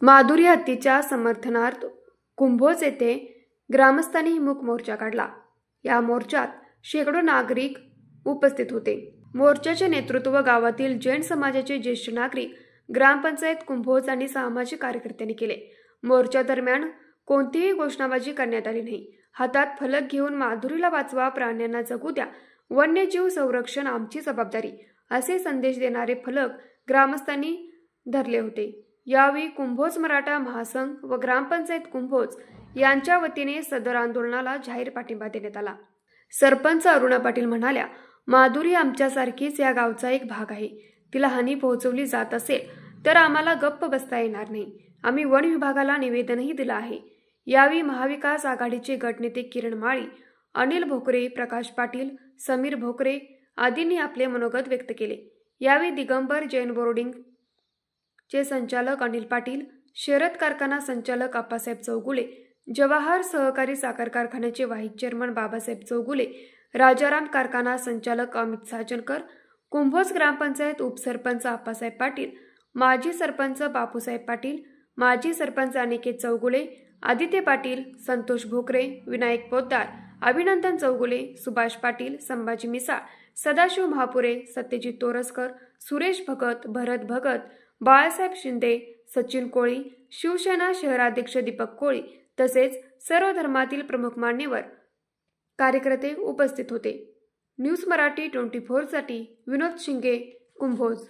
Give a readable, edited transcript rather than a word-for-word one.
माधुरी हत्येच्या समर्थनार्थ कुंभोज येथे ग्रामस्थांनी मूक मोर्चा काढला। या मोर्चात शेकडो नागरिक उपस्थित होते। मोर्चाचे नेतृत्व गावातील जैन समाजाचे ज्येष्ठ नागरिक, ग्रामपंचायत कुंभोज आणि सामाजिक कार्यकर्त्यांनी केले। मोर्चा दरम्यान कोणतीही घोषणाबाजी करण्यात आली नाही। हातात फलक घेऊन माधुरीला वाचवा, प्राण्यांना जगू द्या, वन्यजीव संरक्षण आमची जबाबदारी असे संदेश देणारे फलक ग्रामस्थांनी धरले होते। यावेळी कुंभोज मराठा महासंघ व ग्रामपंचायत कुंभोज यांच्या वतीने सदर आंदोलनाला जाहीर पाठिंबा देण्यात आला। सरपंच अरुणा पाटील म्हणाल्या, माधुरी आमच्यासारखीच या गावचा एक भाग आहे। तिला हानी पोहोचवली जात असेल तर आम्हाला गप्प बसता येणार नाही। आम्ही वन विभागाला निवेदनही दिलं आहे। यावेळी महाविकास आघाडीचे गटनेते किरण माळी, अनिल भोकरे, प्रकाश पाटील, समीर भोकरे आदींनी आपले मनोगत व्यक्त केले। यावेळी दिगंबर जैन बोर्डिंग चे संचालक अनिल पाटील, शरद कारखाना संचालक आप्पासाहेब चौगुले, जवाहर सहकारी साखर कारखान्याचे व्हाईस चेअरमन बाबासाहेब चौगुले, राजाराम कारखाना संचालक अमित साजनकर, कुंभोज ग्रामपंचायत उपसरपंच आप्पासाहेब पाटील, माजी सरपंच बापूसाहेब पाटील, माजी सरपंच अनिकेत चौगुले, आदित्य पाटील, संतोष भोकरे, विनायक पोद्दार, अभिनंदन चौगुले, सुभाष पाटील, संभाजी मिसाळ, सदाशिव महापुरे, सत्यजित तोरसकर, सुरेश भगत, भरत भगत, बाळासाहेब शिंदे, सचिन कोळी, शिवसेना शहराध्यक्ष दीपक कोळी तसेच सर्व धर्मातील प्रमुख मान्यवर कार्यकर्ते उपस्थित होते। न्यूज मराठी 24 साठी विनोद शिंगे, कुंभोज।